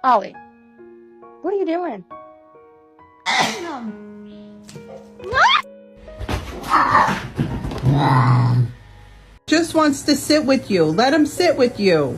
Ollie, what are you doing? Just wants to sit with you. Let him sit with you.